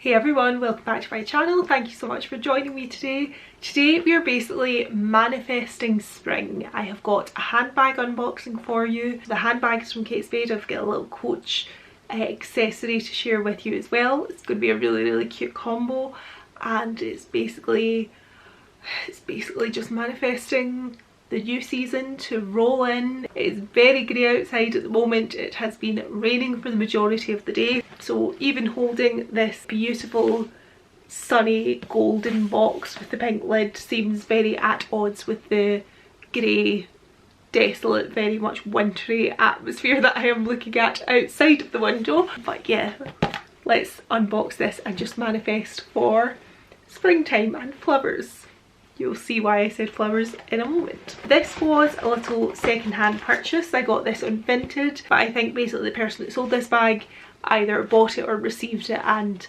Hey everyone, welcome back to my channel. Thank you so much for joining me today. Today we are basically manifesting spring. I have got a handbag unboxing for you. The handbag is from Kate Spade. I've got a little Coach accessory to share with you as well. It's going to be a really cute combo, and it's basically just manifesting the new season to roll in. It's very grey outside at the moment. It has been raining for the majority of the day, so even holding this beautiful sunny golden box with the pink lid seems very at odds with the grey, desolate, very much wintry atmosphere that I am looking at outside of the window. But yeah, let's unbox this and just manifest for springtime and flowers. You'll see why I said flowers in a moment. This was a little second-hand purchase. I got this on Vinted, but I think basically the person that sold this bag either bought it or received it and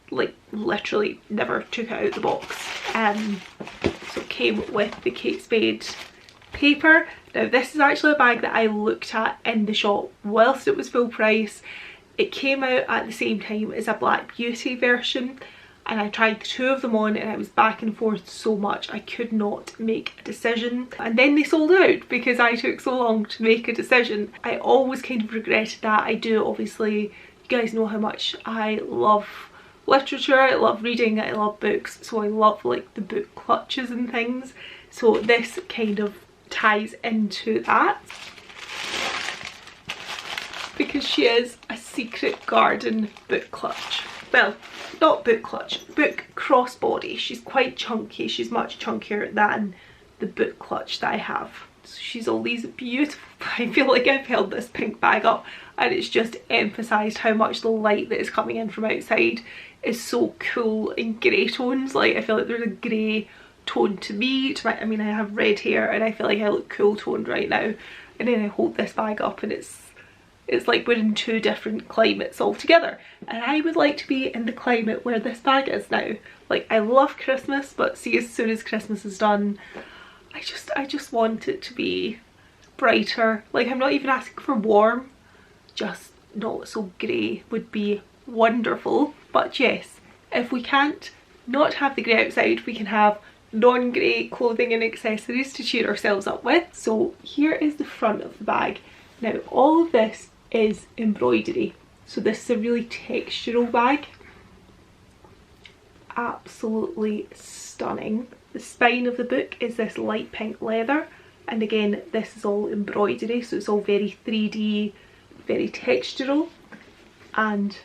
like literally never took it out of the box. So it came with the Kate Spade paper. Now this is actually a bag that I looked at in the shop whilst it was full price. It came out at the same time as a Black Beauty version, and I tried the two of them on and I was back and forth so much I could not make a decision. And then they sold out because I took so long to make a decision. I always kind of regretted that. I do, obviously, you guys know how much I love literature, I love reading, I love books, so I love like the book clutches and things. So this kind of ties into that, because she is a secret garden book clutch. Well, not book clutch, book crossbody. She's quite chunky. She's much chunkier than the book clutch that I have. So she's all these beautiful, I feel like I've held this pink bag up and it's just emphasised how much the light that is coming in from outside is so cool in grey tones. Like, I feel like there's a grey tone to me. I mean, I have red hair and I feel like I look cool toned right now. And then I hold this bag up and it's like we're in two different climates altogether, and I would like to be in the climate where this bag is now. Like, I love Christmas, but see, as soon as Christmas is done, I just want it to be brighter. Like, I'm not even asking for warm, just not so grey would be wonderful. But yes, if we can't not have the grey outside, we can have non-grey clothing and accessories to cheer ourselves up with. So here is the front of the bag. Now all of this is embroidery, so this is a really textural bag. Absolutely stunning. The spine of the book is this light pink leather, and again this is all embroidery, so it's all very 3D, very textural. And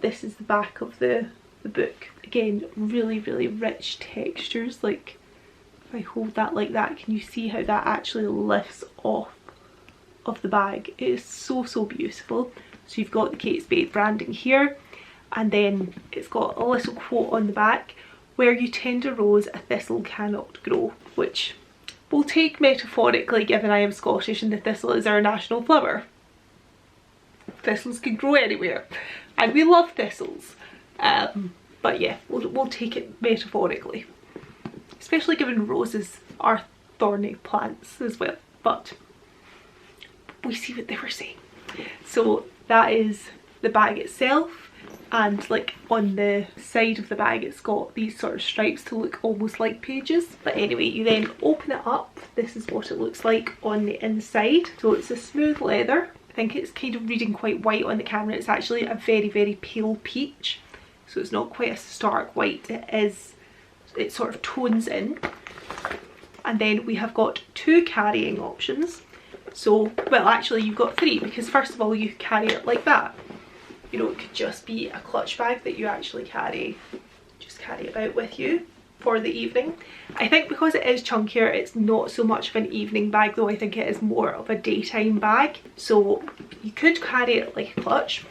this is the back of the book. Again, really rich textures. Like, if I hold that like that, can you see how that actually lifts off of the bag? It is so beautiful. So you've got the Kate Spade branding here, and then it's got a little quote on the back: "Where you tend a rose, a thistle cannot grow," which we'll take metaphorically, given I am Scottish and the thistle is our national flower. Thistles can grow anywhere and we love thistles, but yeah, we'll take it metaphorically, especially given roses are thorny plants as well. But we see what they were saying. So that is the bag itself, and like on the side of the bag it's got these sort of stripes to look almost like pages. But anyway, you then open it up. This is what it looks like on the inside. So it's a smooth leather. I think it's kind of reading quite white on the camera. It's actually a very pale peach, so it's not quite a stark white. It sort of tones in. And then we have got two carrying options. So, well, actually you've got three, because first of all you could carry it like that. You know, it could just be a clutch bag that you actually carry about with you for the evening. I think because it is chunkier, it's not so much of an evening bag though. I think it is more of a daytime bag. So you could carry it like a clutch,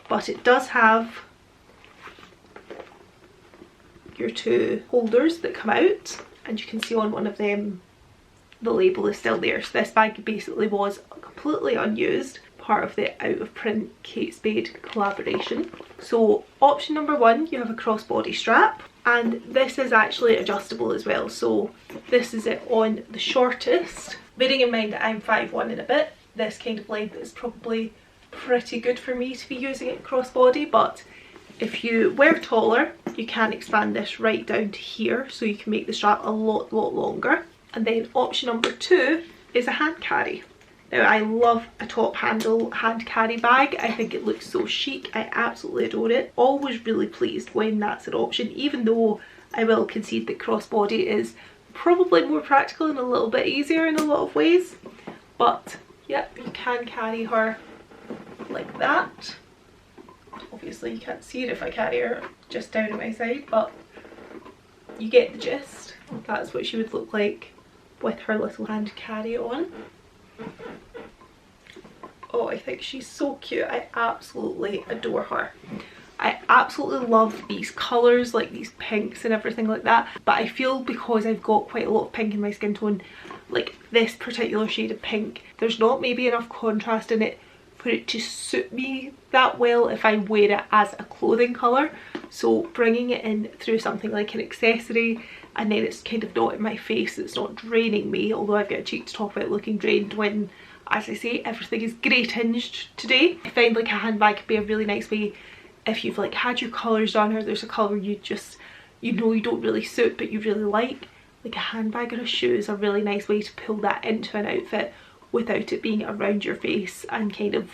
but it does have your two holders that come out, and you can see on one of them the label is still there. So this bag basically was completely unused, part of the out of print Kate Spade collaboration. So option number one, you have a crossbody strap, and this is actually adjustable as well. So this is it on the shortest. Bearing in mind that I'm 5'1" and a bit, this kind of length is probably pretty good for me to be using it crossbody, but If you wear taller, you can expand this right down to here, so you can make the strap a lot longer. And then option number 2 is a hand carry. Now I love a top handle hand carry bag. I think it looks so chic. I absolutely adore it. Always really pleased when that's an option, even though I will concede that crossbody is probably more practical and a little bit easier in a lot of ways. But yep, you can carry her like that. Obviously you can't see it if I carry her just down at my side, but you get the gist. That's what she would look like with her little hand carry on. Oh, I think she's so cute. I absolutely adore her. I absolutely love these colours, like these pinks and everything like that, but I feel because I've got quite a lot of pink in my skin tone, like this particular shade of pink, there's not maybe enough contrast in it for it to suit me that well if I wear it as a clothing colour. So bringing it in through something like an accessory, and then it's kind of not in my face, it's not draining me, although I've got a cheek to talk about looking drained when, as I say, everything is grey tinged today. I find like a handbag could be a really nice way if you've like had your colours done, or there's a colour you just, you know, you don't really suit but you really like a handbag or a shoe is a really nice way to pull that into an outfit without it being around your face and kind of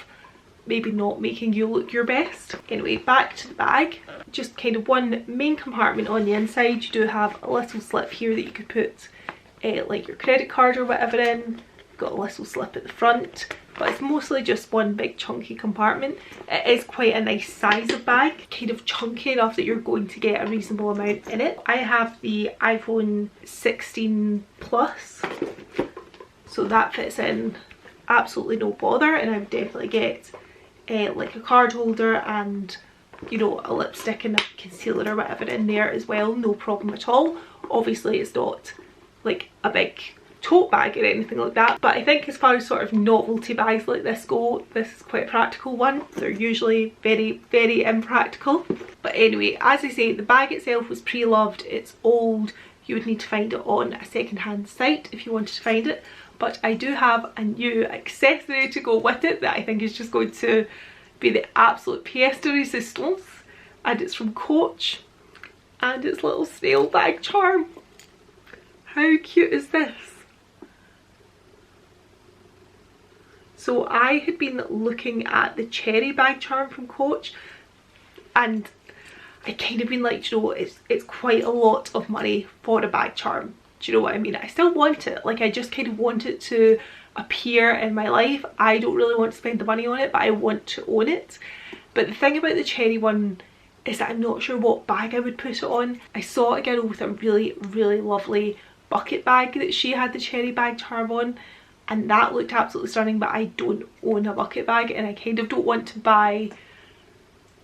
maybe not making you look your best. Anyway, back to the bag. Just kind of one main compartment on the inside. You do have a little slip here that you could put like your credit card or whatever in. Got a little slip at the front, but it's mostly just one big chunky compartment. It is quite a nice size of bag, kind of chunky enough that you're going to get a reasonable amount in it. I have the iPhone 16 Plus, so that fits in absolutely no bother, and I would definitely get like a card holder and, you know, a lipstick and a concealer or whatever in there as well, no problem at all. Obviously it's not like a big tote bag or anything like that, but I think as far as sort of novelty bags like this go, this is quite a practical one. They're usually very impractical. But anyway, as I say, the bag itself was pre-loved. It's old. You would need to find it on a second-hand site if you wanted to find it, but I do have a new accessory to go with it that I think is just going to be the absolute pièce de résistance, and it's from Coach, and it's little snail bag charm. How cute is this? So I had been looking at the cherry bag charm from Coach, and I kind of been like, you know, it's quite a lot of money for a bag charm. Do you know what I mean? I still want it. Like, I just kind of want it to appear in my life. I don't really want to spend the money on it, but I want to own it. But the thing about the cherry one is that I'm not sure what bag I would put it on. I saw a girl with a really lovely bucket bag that she had the cherry bag charm on, and that looked absolutely stunning, but I don't own a bucket bag, and I kind of don't want to buy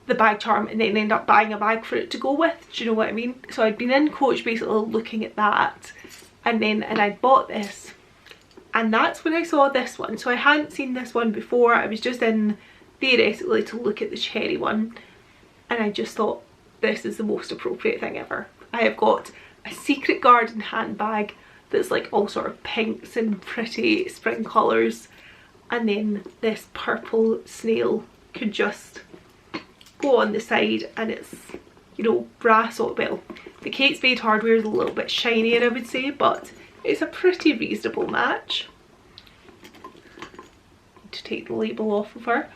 the bag charm and then end up buying a bag for it to go with. Do you know what I mean? So I'd been in Coach basically looking at that, and I'd bought this, and that's when I saw this one. So I hadn't seen this one before. I was just in theoretically to look at the cherry one, and I just thought this is the most appropriate thing ever. I have got a Secret Garden handbag that's like all sort of pinks and pretty spring colours, and then this purple snail could just go on the side, and it's, you know, brass or, well, the Kate Spade hardware is a little bit shinier I would say, but it's a pretty reasonable match. Need to take the label off of her,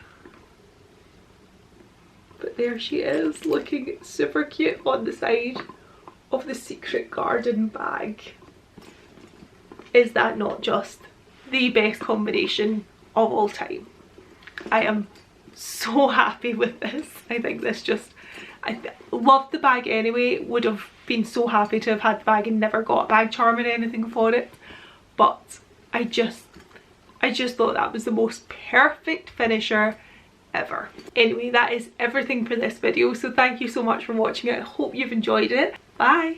but there she is, looking super cute on the side of the Secret Garden bag. Is that not just the best combination of all time? I am so happy with this. I think this just, I loved the bag anyway. Would have been so happy to have had the bag and never got a bag charm or anything for it, but I just thought that was the most perfect finisher ever. Anyway, that is everything for this video, so thank you so much for watching it. I hope you've enjoyed it. Bye.